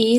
A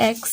ax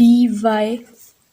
by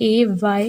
ay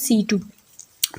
c2۔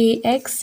ax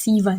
c1،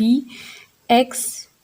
b x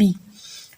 b،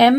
m،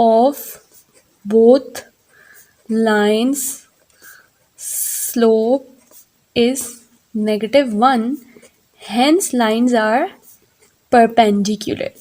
of both lines slope is -1 hence lines are perpendicular،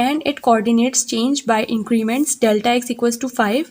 and it coordinates change by increments delta x equals to 5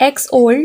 x old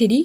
3،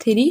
3،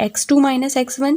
x2 - x1.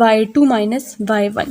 y2 - y1.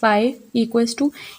5 equals to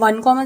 1,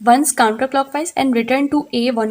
once counter clockwise and return to a 1,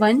1,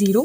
0.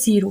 0.